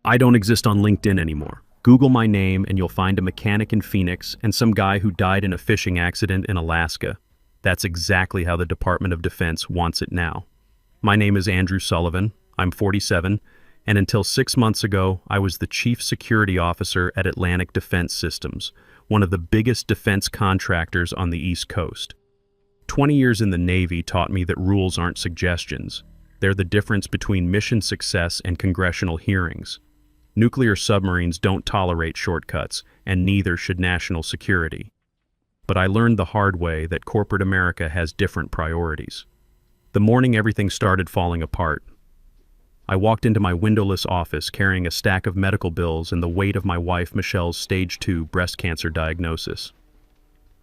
I don't exist on LinkedIn anymore. Google my name and you'll find a mechanic in Phoenix and some guy who died in a fishing accident in Alaska. That's exactly how the Department of Defense wants it now. My name is Andrew Sullivan. I'm 47, and until 6 months ago, I was the Chief Security Officer at Atlantic Defense Systems, one of the biggest defense contractors on the East Coast. 20 years in the Navy taught me that rules aren't suggestions. They're the difference between mission success and congressional hearings. Nuclear submarines don't tolerate shortcuts, and neither should national security. But I learned the hard way that corporate America has different priorities. The morning everything started falling apart, I walked into my windowless office carrying a stack of medical bills and the weight of my wife Michelle's stage 2 breast cancer diagnosis.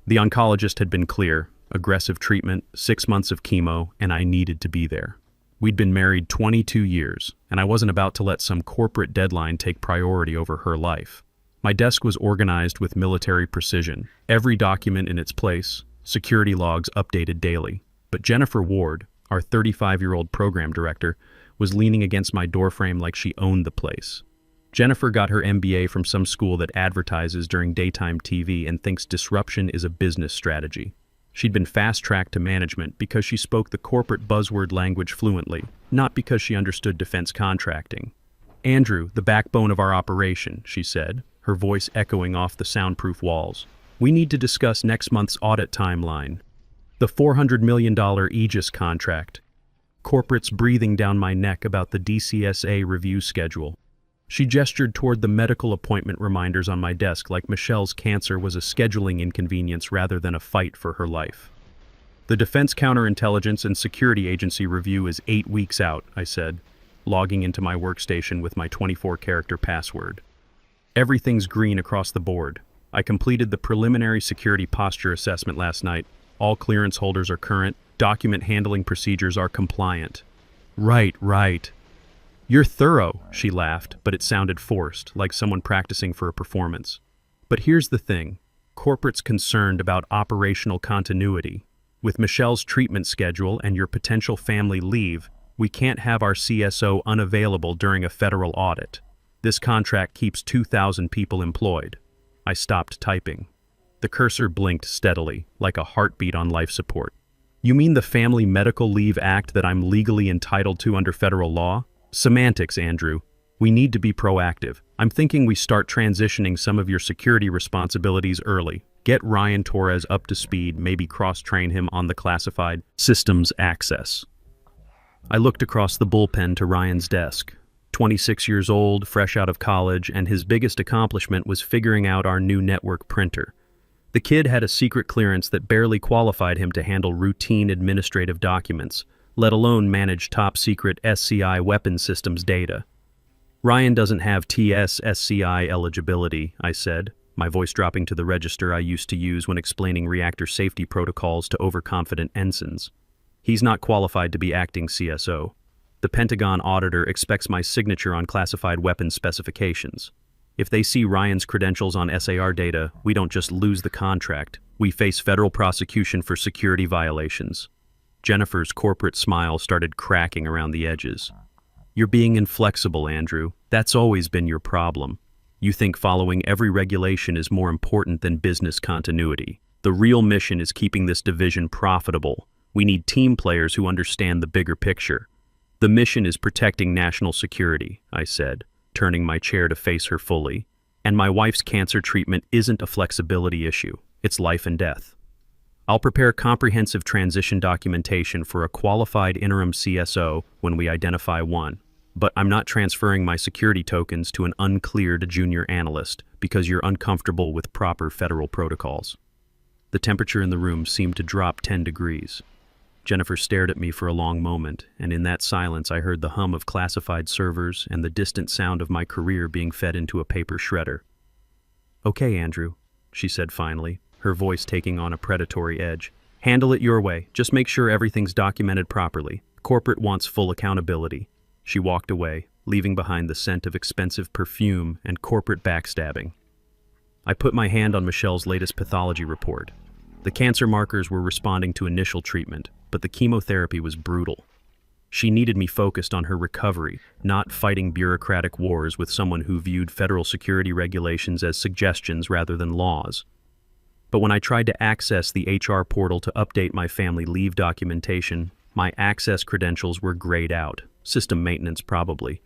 The oncologist had been clear: aggressive treatment, 6 months of chemo, and I needed to be there. We'd been married 22 years, and I wasn't about to let some corporate deadline take priority over her life. My desk was organized with military precision, every document in its place, security logs updated daily. But Jennifer Ward, our 35-year-old program director, was leaning against my doorframe like she owned the place. Jennifer got her MBA from some school that advertises during daytime TV and thinks disruption is a business strategy. She'd been fast-tracked to management because she spoke the corporate buzzword language fluently, not because she understood defense contracting. "Andrew, the backbone of our operation," she said, her voice echoing off the soundproof walls. "We need to discuss next month's audit timeline. The $400 million Aegis contract." Corporates breathing down my neck about the DCSA review schedule. She gestured toward the medical appointment reminders on my desk like Michelle's cancer was a scheduling inconvenience rather than a fight for her life. "The Defense Counterintelligence and Security Agency review is 8 weeks out," I said, logging into my workstation with my 24-character password. Everything's green across the board. I completed the preliminary security posture assessment last night. All clearance holders are current. Document handling procedures are compliant. Right. "You're thorough," she laughed, but it sounded forced, like someone practicing for a performance. "But here's the thing. Corporate's concerned about operational continuity. With Michelle's treatment schedule and your potential family leave, we can't have our CSO unavailable during a federal audit. This contract keeps 2,000 people employed." I stopped typing. The cursor blinked steadily, like a heartbeat on life support. "You mean the Family Medical Leave Act that I'm legally entitled to under federal law? Semantics, Andrew. We need to be proactive. I'm thinking we start transitioning some of your security responsibilities early. Get Ryan Torres up to speed, maybe cross-train him on the classified systems access." I looked across the bullpen to Ryan's desk. 26 years old, fresh out of college, and his biggest accomplishment was figuring out our new network printer. The kid had a secret clearance that barely qualified him to handle routine administrative documents, let alone manage top-secret SCI weapons systems data. "Ryan doesn't have TS-SCI eligibility," I said, my voice dropping to the register I used to use when explaining reactor safety protocols to overconfident ensigns. "He's not qualified to be acting CSO. The Pentagon auditor expects my signature on classified weapons specifications. If they see Ryan's credentials on SAR data, we don't just lose the contract, we face federal prosecution for security violations." Jennifer's corporate smile started cracking around the edges. "You're being inflexible, Andrew. That's always been your problem. You think following every regulation is more important than business continuity. The real mission is keeping this division profitable. We need team players who understand the bigger picture." "The mission is protecting national security," I said, turning my chair to face her fully. "And my wife's cancer treatment isn't a flexibility issue. It's life and death. I'll prepare comprehensive transition documentation for a qualified interim CSO when we identify one. But I'm not transferring my security tokens to an uncleared junior analyst because you're uncomfortable with proper federal protocols." The temperature in the room seemed to drop 10 degrees. Jennifer stared at me for a long moment, and in that silence I heard the hum of classified servers and the distant sound of my career being fed into a paper shredder. "Okay, Andrew," she said finally, her voice taking on a predatory edge. "Handle it your way. Just make sure everything's documented properly. Corporate wants full accountability." She walked away, leaving behind the scent of expensive perfume and corporate backstabbing. I put my hand on Michelle's latest pathology report. The cancer markers were responding to initial treatment, but the chemotherapy was brutal. She needed me focused on her recovery, not fighting bureaucratic wars with someone who viewed federal security regulations as suggestions rather than laws. But when I tried to access the HR portal to update my family leave documentation, my access credentials were grayed out. System maintenance, probably.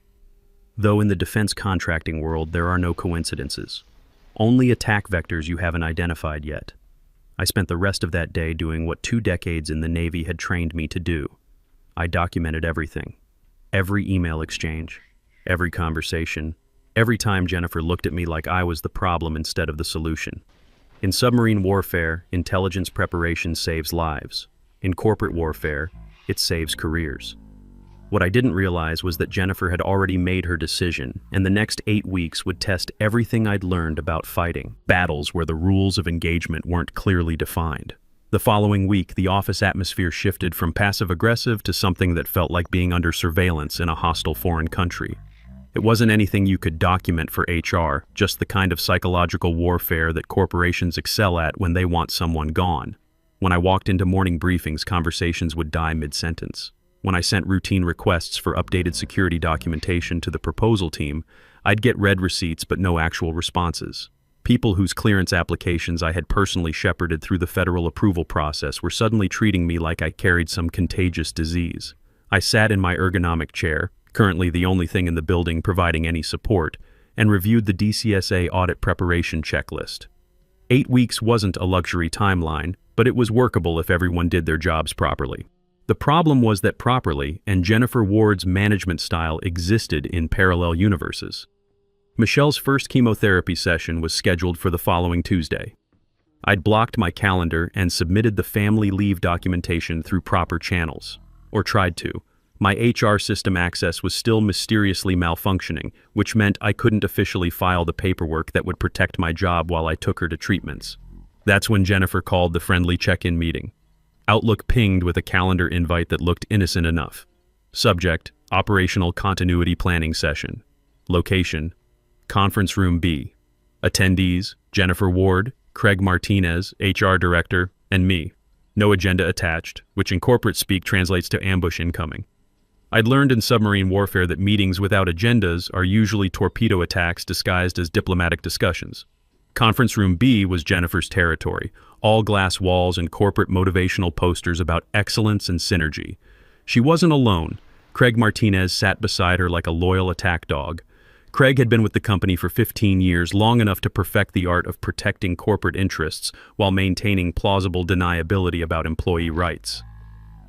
Though in the defense contracting world, there are no coincidences. Only attack vectors you haven't identified yet. I spent the rest of that day doing what 2 decades in the Navy had trained me to do. I documented everything. Every email exchange, every conversation, every time Jennifer looked at me like I was the problem instead of the solution. In submarine warfare, intelligence preparation saves lives. In corporate warfare, it saves careers. What I didn't realize was that Jennifer had already made her decision, and the next 8 weeks would test everything I'd learned about fighting, battles where the rules of engagement weren't clearly defined. The following week, the office atmosphere shifted from passive-aggressive to something that felt like being under surveillance in a hostile foreign country. It wasn't anything you could document for HR, just the kind of psychological warfare that corporations excel at when they want someone gone. When I walked into morning briefings, conversations would die mid-sentence. When I sent routine requests for updated security documentation to the proposal team, I'd get read receipts but no actual responses. People whose clearance applications I had personally shepherded through the federal approval process were suddenly treating me like I carried some contagious disease. I sat in my ergonomic chair, currently the only thing in the building providing any support, and reviewed the DCSA audit preparation checklist. 8 weeks wasn't a luxury timeline, but it was workable if everyone did their jobs properly. The problem was that properly and Jennifer Ward's management style existed in parallel universes. Michelle's first chemotherapy session was scheduled for the following Tuesday. I'd blocked my calendar and submitted the family leave documentation through proper channels, or tried to. My HR system access was still mysteriously malfunctioning, which meant I couldn't officially file the paperwork that would protect my job while I took her to treatments. That's when Jennifer called the friendly check-in meeting. Outlook pinged with a calendar invite that looked innocent enough. Subject: Operational Continuity Planning Session. Location: Conference Room B. Attendees: Jennifer Ward, Craig Martinez, HR Director, and me. No agenda attached, which in corporate speak translates to ambush incoming. I'd learned in submarine warfare that meetings without agendas are usually torpedo attacks disguised as diplomatic discussions. Conference Room B was Jennifer's territory, all glass walls and corporate motivational posters about excellence and synergy. She wasn't alone. Craig Martinez sat beside her like a loyal attack dog. Craig had been with the company for 15 years, long enough to perfect the art of protecting corporate interests while maintaining plausible deniability about employee rights.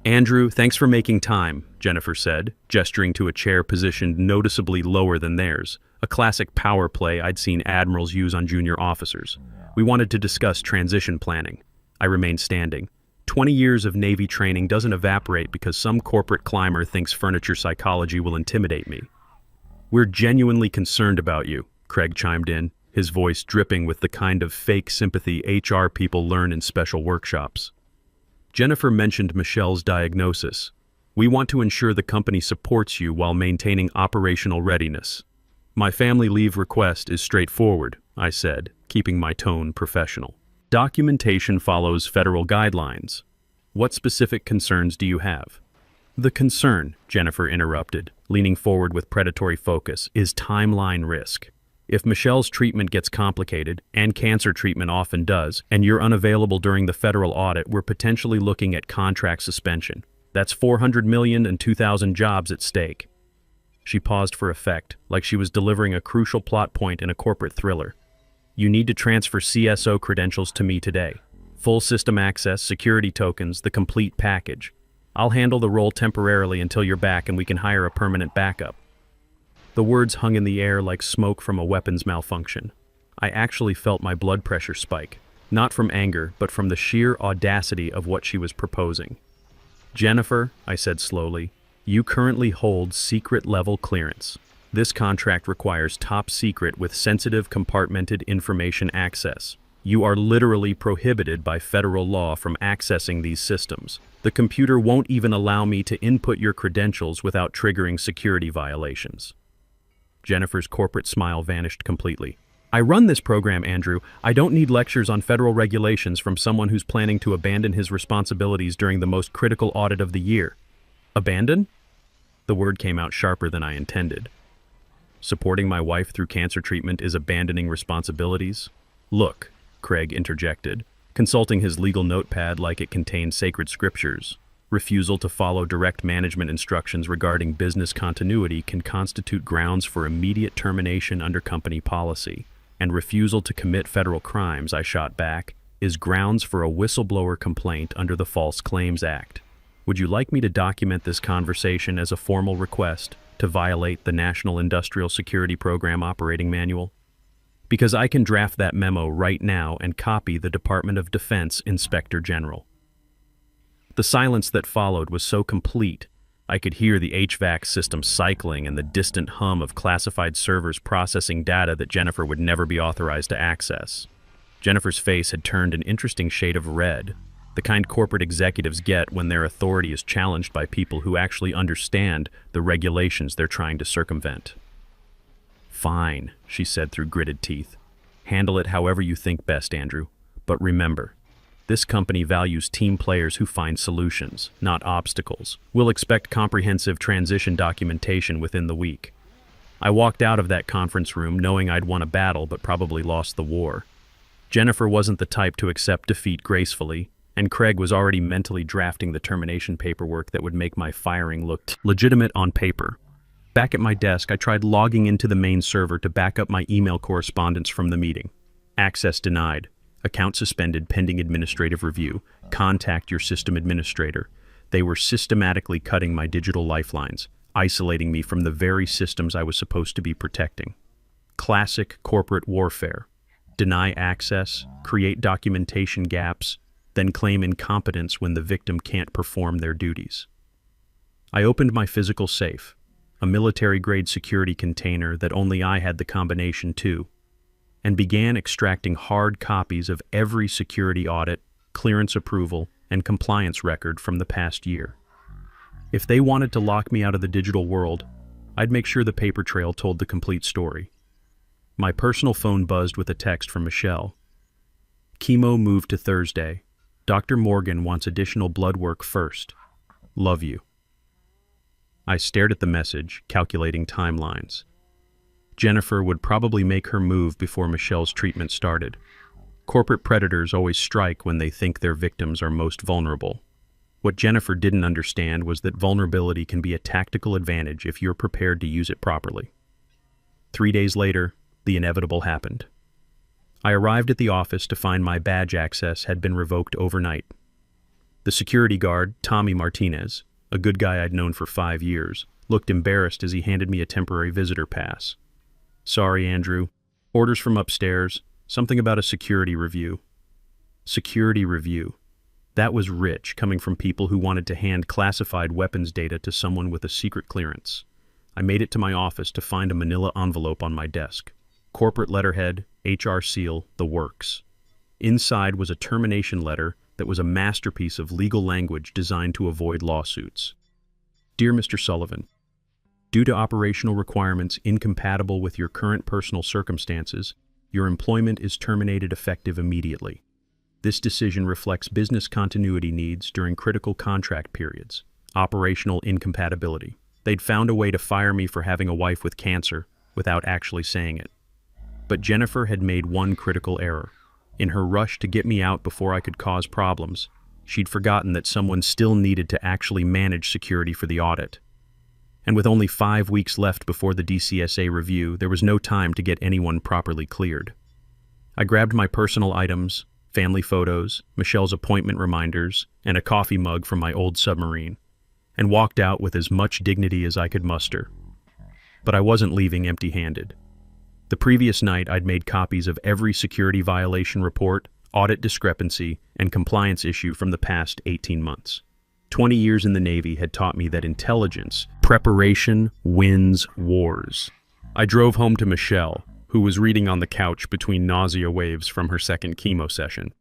"Andrew, thanks for making time," Jennifer said, gesturing to a chair positioned noticeably lower than theirs, a classic power play I'd seen admirals use on junior officers. "We wanted to discuss transition planning." I remained standing. 20 years of Navy training doesn't evaporate because some corporate climber thinks furniture psychology will intimidate me. "We're genuinely concerned about you," Craig chimed in, his voice dripping with the kind of fake sympathy HR people learn in special workshops. Jennifer mentioned Michelle's diagnosis. "We want to ensure the company supports you while maintaining operational readiness." "My family leave request is straightforward," I said, keeping my tone professional. "Documentation follows federal guidelines. What specific concerns do you have?" "The concern," Jennifer interrupted, leaning forward with predatory focus, "is timeline risk. If Michelle's treatment gets complicated, and cancer treatment often does, and you're unavailable during the federal audit, we're potentially looking at contract suspension. That's $400 million and 2,000 jobs at stake." She paused for effect, like she was delivering a crucial plot point in a corporate thriller. "You need to transfer CSO credentials to me today. Full system access, security tokens, the complete package. I'll handle the role temporarily until you're back and we can hire a permanent backup." The words hung in the air like smoke from a weapons malfunction. I actually felt my blood pressure spike, not from anger, but from the sheer audacity of what she was proposing. "Jennifer," I said slowly, "you currently hold secret-level clearance. This contract requires top secret with sensitive compartmented information access. You are literally prohibited by federal law from accessing these systems. The computer won't even allow me to input your credentials without triggering security violations." Jennifer's corporate smile vanished completely. "I run this program, Andrew. I don't need lectures on federal regulations from someone who's planning to abandon his responsibilities during the most critical audit of the year." "Abandon?" The word came out sharper than I intended. Supporting my wife through cancer treatment is abandoning responsibilities? Look, Craig interjected, consulting his legal notepad like it contained sacred scriptures. Refusal to follow direct management instructions regarding business continuity can constitute grounds for immediate termination under company policy, and refusal to commit federal crimes, I shot back, is grounds for a whistleblower complaint under the False Claims Act. Would you like me to document this conversation as a formal request to violate the National Industrial Security Program Operating Manual? Because I can draft that memo right now and copy the Department of Defense Inspector General. The silence that followed was so complete, I could hear the HVAC system cycling and the distant hum of classified servers processing data that Jennifer would never be authorized to access. Jennifer's face had turned an interesting shade of red, the kind corporate executives get when their authority is challenged by people who actually understand the regulations they're trying to circumvent. "Fine," she said through gritted teeth. "Handle it however you think best, Andrew. But remember, this company values team players who find solutions, not obstacles. We'll expect comprehensive transition documentation within the week." I walked out of that conference room knowing I'd won a battle but probably lost the war. Jennifer wasn't the type to accept defeat gracefully, and Craig was already mentally drafting the termination paperwork that would make my firing look legitimate on paper. Back at my desk, I tried logging into the main server to back up my email correspondence from the meeting. Access denied. Account suspended pending administrative review. Contact your system administrator. They were systematically cutting my digital lifelines, isolating me from the very systems I was supposed to be protecting. Classic corporate warfare. Deny access, create documentation gaps, then claim incompetence when the victim can't perform their duties. I opened my physical safe, a military-grade security container that only I had the combination to, and began extracting hard copies of every security audit, clearance approval, and compliance record from the past year. If they wanted to lock me out of the digital world, I'd make sure the paper trail told the complete story. My personal phone buzzed with a text from Michelle. "Chemo moved to Thursday. Dr. Morgan wants additional blood work first. Love you." I stared at the message, calculating timelines. Jennifer would probably make her move before Michelle's treatment started. Corporate predators always strike when they think their victims are most vulnerable. What Jennifer didn't understand was that vulnerability can be a tactical advantage if you're prepared to use it properly. 3 days later, the inevitable happened. I arrived at the office to find my badge access had been revoked overnight. The security guard, Tommy Martinez, a good guy I'd known for 5 years, looked embarrassed as he handed me a temporary visitor pass. "Sorry, Andrew. Orders from upstairs. Something about a security review." Security review. That was rich, coming from people who wanted to hand classified weapons data to someone with a secret clearance. I made it to my office to find a manila envelope on my desk. Corporate letterhead, HR seal, the works. Inside was a termination letter that was a masterpiece of legal language designed to avoid lawsuits. "Dear Mr. Sullivan, due to operational requirements incompatible with your current personal circumstances, your employment is terminated effective immediately. This decision reflects business continuity needs during critical contract periods. Operational incompatibility." They'd found a way to fire me for having a wife with cancer without actually saying it. But Jennifer had made one critical error. In her rush to get me out before I could cause problems, she'd forgotten that someone still needed to actually manage security for the audit. And with only 5 weeks left before the DCSA review, there was no time to get anyone properly cleared. I grabbed my personal items, family photos, Michelle's appointment reminders, and a coffee mug from my old submarine, and walked out with as much dignity as I could muster. But I wasn't leaving empty-handed. The previous night, I'd made copies of every security violation report, audit discrepancy, and compliance issue from the past 18 months. 20 years in the Navy had taught me that intelligence, preparation, wins wars. I drove home to Michelle, who was reading on the couch between nausea waves from her second chemo session.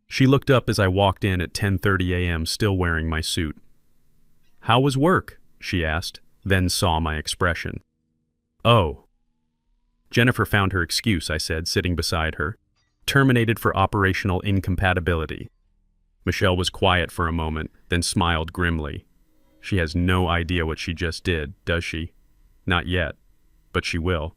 She looked up as I walked in at 10:30 a.m. still wearing my suit. "How was work?" she asked, then saw my expression. "Oh." Jennifer found her excuse, I said, sitting beside her. "Terminated for operational incompatibility." Michelle was quiet for a moment, then smiled grimly. She has no idea what she just did, does she? Not yet, but she will.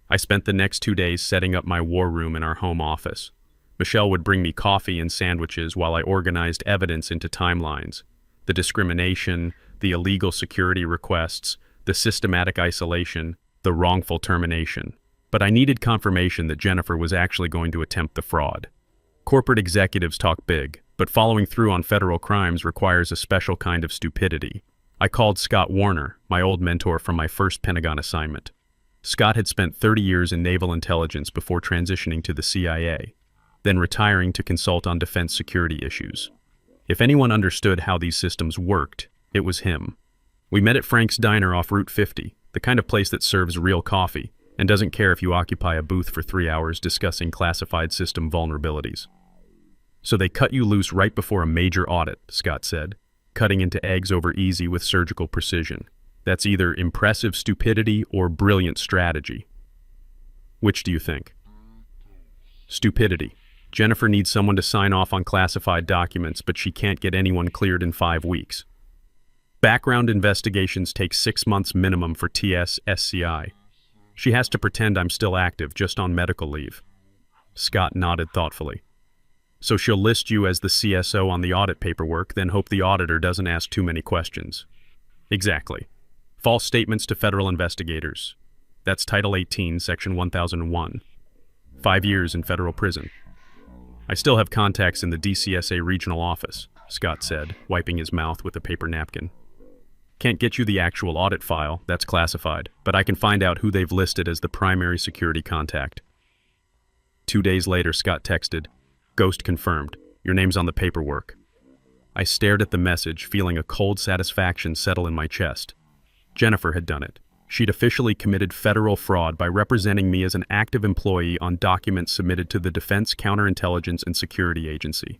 I spent the next 2 days setting up my war room in our home office. Michelle would bring me coffee and sandwiches while I organized evidence into timelines. The discrimination, the illegal security requests, the systematic isolation, the wrongful termination. But I needed confirmation that Jennifer was actually going to attempt the fraud. Corporate executives talk big, but following through on federal crimes requires a special kind of stupidity. I called Scott Warner, my old mentor from my first Pentagon assignment. Scott had spent 30 years in naval intelligence before transitioning to the CIA, then retiring to consult on defense security issues. If anyone understood how these systems worked, it was him. We met at Frank's Diner off Route 50, the kind of place that serves real coffee and doesn't care if you occupy a booth for 3 hours discussing classified system vulnerabilities. So they cut you loose right before a major audit, Scott said, cutting into eggs over easy with surgical precision. That's either impressive stupidity or brilliant strategy. Which do you think? Stupidity. Jennifer needs someone to sign off on classified documents, but she can't get anyone cleared in 5 weeks. Background investigations take 6 months minimum for TS/SCI. She has to pretend I'm still active, just on medical leave. Scott nodded thoughtfully. So she'll list you as the CSO on the audit paperwork, then hope the auditor doesn't ask too many questions. Exactly. False statements to federal investigators. That's Title 18, Section 1001. 5 years in federal prison. I still have contacts in the DCSA regional office, Scott said, wiping his mouth with a paper napkin. Can't get you the actual audit file, that's classified, but I can find out who they've listed as the primary security contact. 2 days later, Scott texted, "Ghost confirmed. Your name's on the paperwork." I stared at the message, feeling a cold satisfaction settle in my chest. Jennifer had done it. She'd officially committed federal fraud by representing me as an active employee on documents submitted to the Defense Counterintelligence and Security Agency.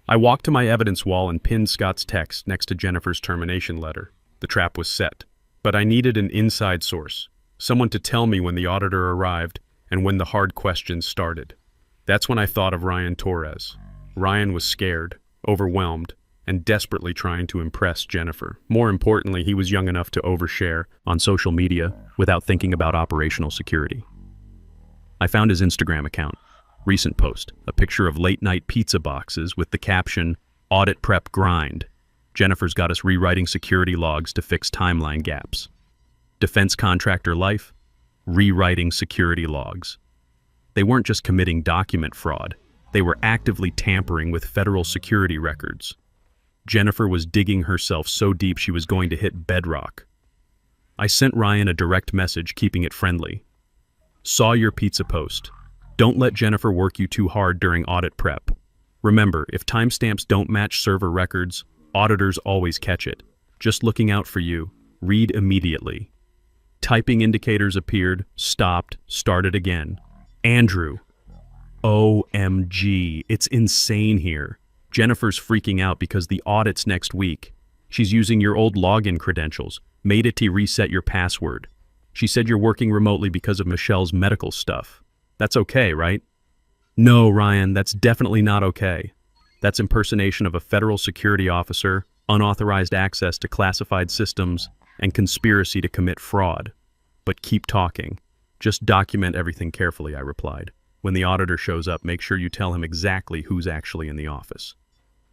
I walked to my evidence wall and pinned Scott's text next to Jennifer's termination letter. The trap was set. But I needed an inside source, someone to tell me when the auditor arrived and when the hard questions started. That's when I thought of Ryan Torres. Ryan was scared, overwhelmed, and desperately trying to impress Jennifer. More importantly, he was young enough to overshare on social media without thinking about operational security. I found his Instagram account. Recent post, a picture of late-night pizza boxes with the caption, "Audit Prep Grind. Jennifer's got us rewriting security logs to fix timeline gaps." Defense contractor life, rewriting security logs. They weren't just committing document fraud, they were actively tampering with federal security records. Jennifer was digging herself so deep she was going to hit bedrock. I sent Ryan a direct message, keeping it friendly. "Saw your pizza post. Don't let Jennifer work you too hard during audit prep. Remember, if timestamps don't match server records, auditors always catch it. Just looking out for you. Read immediately." Typing indicators appeared, stopped, started again. Andrew. OMG, it's insane here. Jennifer's freaking out because the audit's next week. She's using your old login credentials. Made it to reset your password. She said you're working remotely because of Michelle's medical stuff. That's okay, right? No, Ryan, that's definitely not okay. That's impersonation of a federal security officer, unauthorized access to classified systems, and conspiracy to commit fraud. But keep talking. Just document everything carefully, I replied. When the auditor shows up, make sure you tell him exactly who's actually in the office.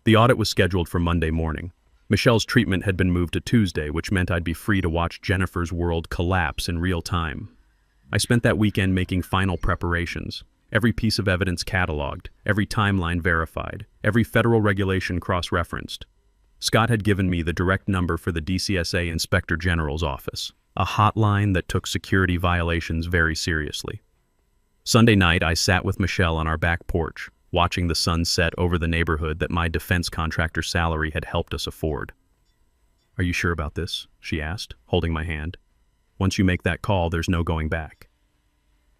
The audit was scheduled for Monday morning. Michelle's treatment had been moved to Tuesday, which meant I'd be free to watch Jennifer's world collapse in real time. I spent that weekend making final preparations. Every piece of evidence cataloged, every timeline verified, every federal regulation cross-referenced. Scott had given me the direct number for the DCSA Inspector General's office, a hotline that took security violations very seriously. Sunday night, I sat with Michelle on our back porch, watching the sun set over the neighborhood that my defense contractor salary had helped us afford. "Are you sure about this?" she asked, holding my hand. "Once you make that call, there's no going back."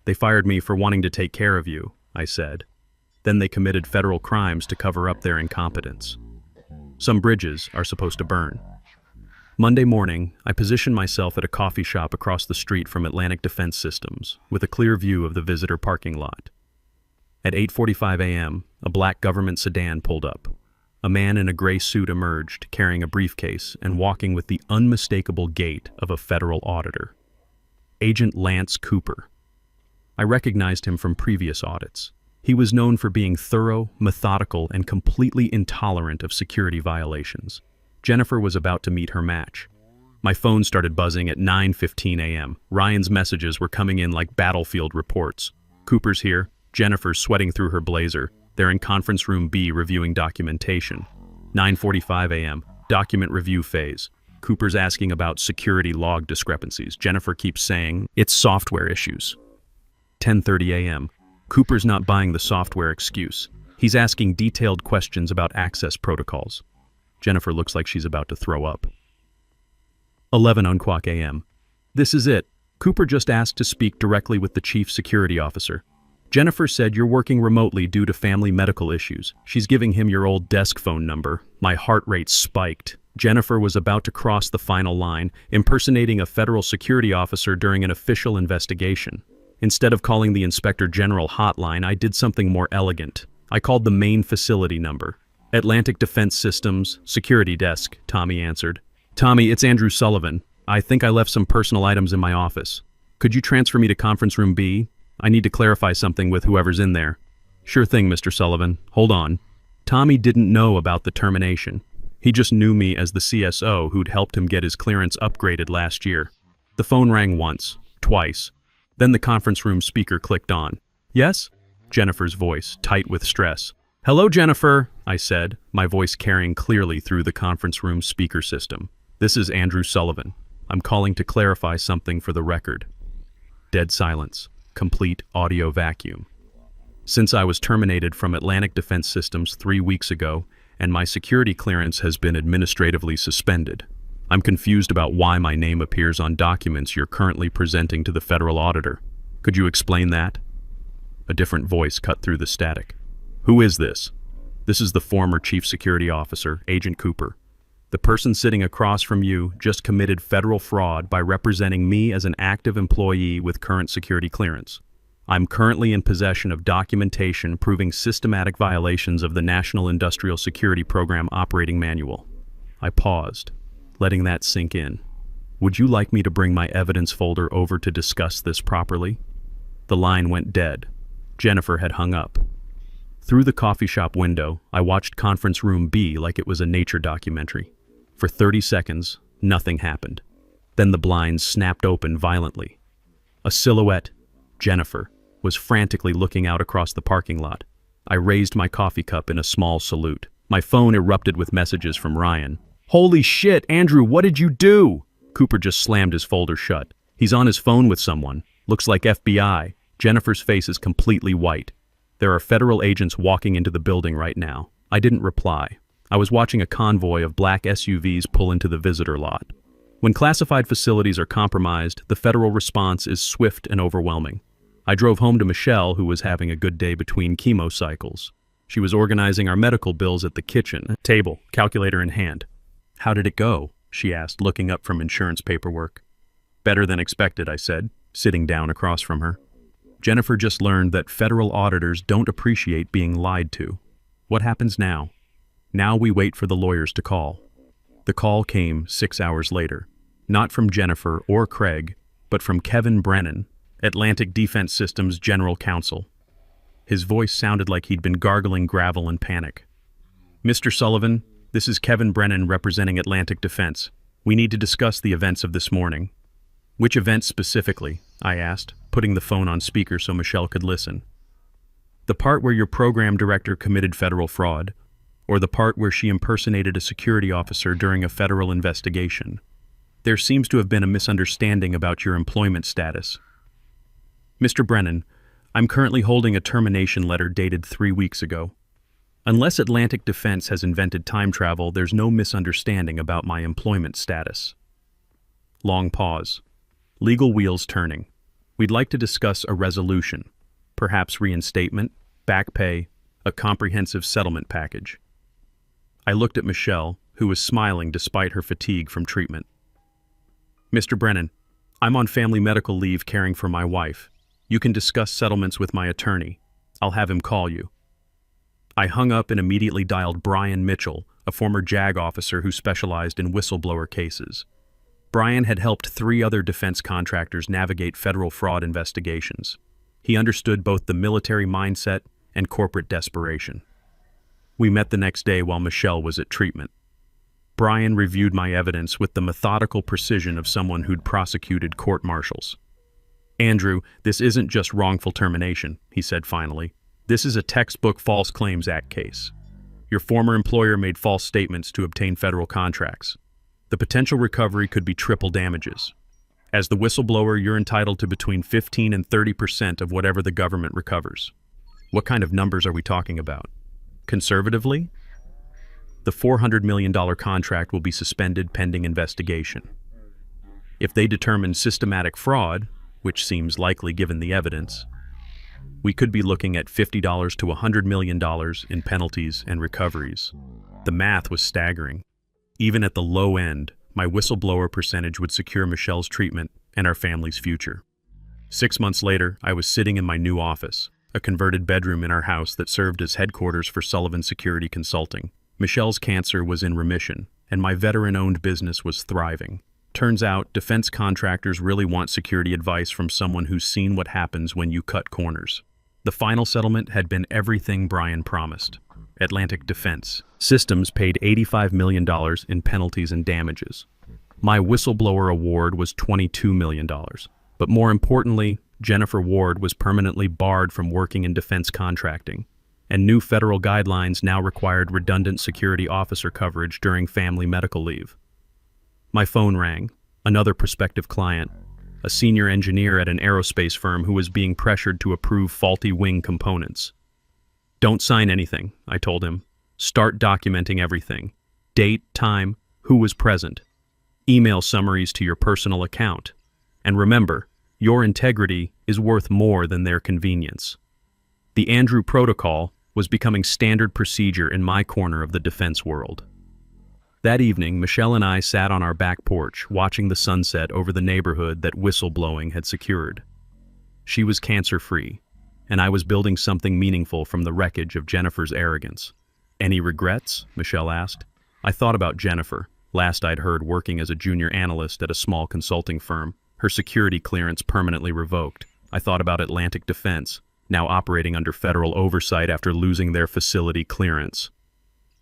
"They fired me for wanting to take care of you," I said. "Then they committed federal crimes to cover up their incompetence. Some bridges are supposed to burn." Monday morning, I positioned myself at a coffee shop across the street from Atlantic Defense Systems, with a clear view of the visitor parking lot. At 8:45 a.m., a black government sedan pulled up. A man in a gray suit emerged, carrying a briefcase and walking with the unmistakable gait of a federal auditor. Agent Lance Cooper. I recognized him from previous audits. He was known for being thorough, methodical, and completely intolerant of security violations. Jennifer was about to meet her match. My phone started buzzing at 9:15 a.m. Ryan's messages were coming in like battlefield reports. Cooper's here. Jennifer's sweating through her blazer. They're in conference room B reviewing documentation. 9:45 a.m. Document review phase. Cooper's asking about security log discrepancies. Jennifer keeps saying, it's software issues. 10:30 a.m. Cooper's not buying the software excuse. He's asking detailed questions about access protocols. Jennifer looks like she's about to throw up. 11:00 a.m. This is it. Cooper just asked to speak directly with the chief security officer. Jennifer said you're working remotely due to family medical issues. She's giving him your old desk phone number. My heart rate spiked. Jennifer was about to cross the final line, impersonating a federal security officer during an official investigation. Instead of calling the Inspector General hotline, I did something more elegant. I called the main facility number. Atlantic Defense Systems, security desk, Tommy answered. Tommy, it's Andrew Sullivan. I think I left some personal items in my office. Could you transfer me to conference room B? I need to clarify something with whoever's in there. Sure thing, Mr. Sullivan. Hold on. Tommy didn't know about the termination. He just knew me as the CSO who'd helped him get his clearance upgraded last year. The phone rang once, twice. Then the conference room speaker clicked on. Yes? Jennifer's voice, tight with stress. Hello, Jennifer, I said, my voice carrying clearly through the conference room speaker system. This is Andrew Sullivan. I'm calling to clarify something for the record. Dead silence. Complete audio vacuum. Since I was terminated from Atlantic Defense Systems 3 weeks ago, and my security clearance has been administratively suspended, I'm confused about why my name appears on documents you're currently presenting to the federal auditor. Could you explain that? A different voice cut through the static. Who is this? This is the former Chief Security Officer, Agent Cooper. The person sitting across from you just committed federal fraud by representing me as an active employee with current security clearance. I'm currently in possession of documentation proving systematic violations of the National Industrial Security Program Operating Manual. I paused, letting that sink in. Would you like me to bring my evidence folder over to discuss this properly? The line went dead. Jennifer had hung up. Through the coffee shop window, I watched conference room B like it was a nature documentary. For 30 seconds, nothing happened. Then the blinds snapped open violently. A silhouette, Jennifer, was frantically looking out across the parking lot. I raised my coffee cup in a small salute. My phone erupted with messages from Ryan. Holy shit, Andrew, what did you do? Cooper just slammed his folder shut. He's on his phone with someone. Looks like FBI. Jennifer's face is completely white. There are federal agents walking into the building right now. I didn't reply. I was watching a convoy of black SUVs pull into the visitor lot. When classified facilities are compromised, the federal response is swift and overwhelming. I drove home to Michelle, who was having a good day between chemo cycles. She was organizing our medical bills at the kitchen table, calculator in hand. How did it go? She asked, looking up from insurance paperwork. Better than expected, I said, sitting down across from her. Jennifer just learned that federal auditors don't appreciate being lied to. What happens now? Now we wait for the lawyers to call. The call came 6 hours later, not from Jennifer or Craig, but from Kevin Brennan, Atlantic Defense Systems General Counsel. His voice sounded like he'd been gargling gravel in panic. Mr. Sullivan, this is Kevin Brennan representing Atlantic Defense. We need to discuss the events of this morning. Which events specifically? I asked, putting the phone on speaker so Michelle could listen. The part where your program director committed federal fraud, or the part where she impersonated a security officer during a federal investigation. There seems to have been a misunderstanding about your employment status. Mr. Brennan, I'm currently holding a termination letter dated 3 weeks ago. Unless Atlantic Defense has invented time travel, there's no misunderstanding about my employment status. Long pause. Legal wheels turning. We'd like to discuss a resolution, perhaps reinstatement, back pay, a comprehensive settlement package. I looked at Michelle, who was smiling despite her fatigue from treatment. Mr. Brennan, I'm on family medical leave caring for my wife. You can discuss settlements with my attorney. I'll have him call you. I hung up and immediately dialed Brian Mitchell, a former JAG officer who specialized in whistleblower cases. Brian had helped 3 other defense contractors navigate federal fraud investigations. He understood both the military mindset and corporate desperation. We met the next day while Michelle was at treatment. Brian reviewed my evidence with the methodical precision of someone who'd prosecuted court-martials. "Andrew, this isn't just wrongful termination," he said finally. "This is a textbook False Claims Act case. Your former employer made false statements to obtain federal contracts. The potential recovery could be triple damages. As the whistleblower, you're entitled to between 15 and 30% of whatever the government recovers." What kind of numbers are we talking about? Conservatively, the $400 million contract will be suspended pending investigation. If they determine systematic fraud, which seems likely given the evidence, we could be looking at $50 to $100 million in penalties and recoveries. The math was staggering. Even at the low end, my whistleblower percentage would secure Michelle's treatment and our family's future. 6 months later, I was sitting in my new office, a converted bedroom in our house that served as headquarters for Sullivan Security Consulting. Michelle's cancer was in remission, and my veteran-owned business was thriving. Turns out, defense contractors really want security advice from someone who's seen what happens when you cut corners. The final settlement had been everything Brian promised. Atlantic Defense Systems paid $85 million in penalties and damages. My whistleblower award was $22 million. But more importantly, Jennifer Ward was permanently barred from working in defense contracting, and new federal guidelines now required redundant security officer coverage during family medical leave. My phone rang. Another prospective client, a senior engineer at an aerospace firm who was being pressured to approve faulty wing components. "Don't sign anything," I told him. "Start documenting everything. Date, time, who was present. Email summaries to your personal account. And remember, your integrity is worth more than their convenience." The Andrew Protocol was becoming standard procedure in my corner of the defense world. That evening, Michelle and I sat on our back porch, watching the sunset over the neighborhood that whistleblowing had secured. She was cancer-free, and I was building something meaningful from the wreckage of Jennifer's arrogance. "Any regrets?" Michelle asked. I thought about Jennifer, last I'd heard working as a junior analyst at a small consulting firm, her security clearance permanently revoked. I thought about Atlantic Defense, now operating under federal oversight after losing their facility clearance.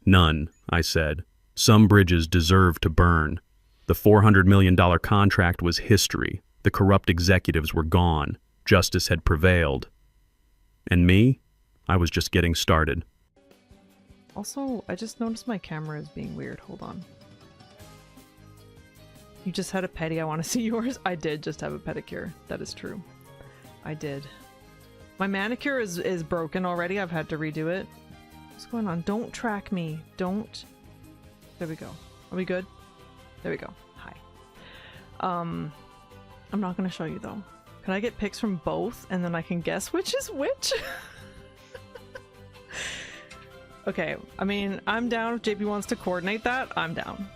"None," I said. "Some bridges deserve to burn. The $400 million contract was history. The corrupt executives were gone. Justice had prevailed. And me? I was just getting started." Also, I just noticed my camera is being weird. Hold on. You just had a pedi. I want to see yours. I did just have a pedicure. That is true. I did. My manicure is broken already. I've had to redo it. What's going on? Don't track me. Don't. There we go. Are we good? There we go. Hi. I'm not going to show you though. Can I get pics from both and then I can guess which is which? Okay, I mean, I'm down. If JP wants to coordinate that, I'm down.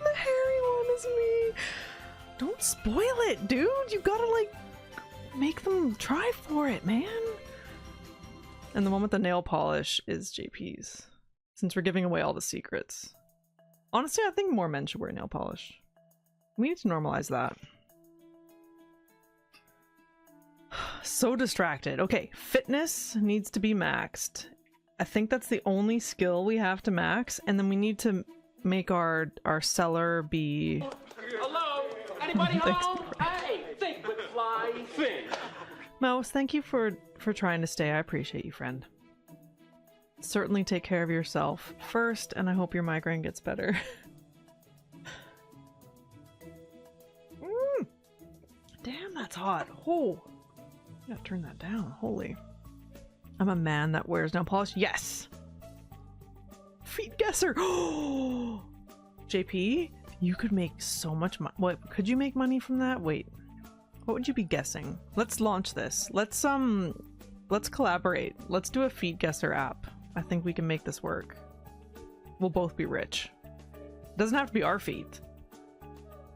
The hairy one is me. Don't spoil it, dude. You gotta, like, make them try for it, man. And the one with the nail polish is JP's, since we're giving away all the secrets. Honestly, I think more men should wear nail polish. We need to normalize that. So distracted. Okay, fitness needs to be maxed. I think that's the only skill we have to max, and then we need to make our seller be... Hello? Anybody home? Hey, think with fly fin. Mouse, thank you for trying to stay. I appreciate you, friend. Certainly take care of yourself first, and I hope your migraine gets better. Damn, that's hot. Oh, I gotta turn that down. Holy. I'm a man that wears nail polish. Yes! Feet guesser! Oh! JP, you could make so much money. What, could you make money from that? Wait. What would you be guessing? Let's launch this. Let's collaborate. Let's do a feet guesser app. I think we can make this work. We'll both be rich. It doesn't have to be our feet.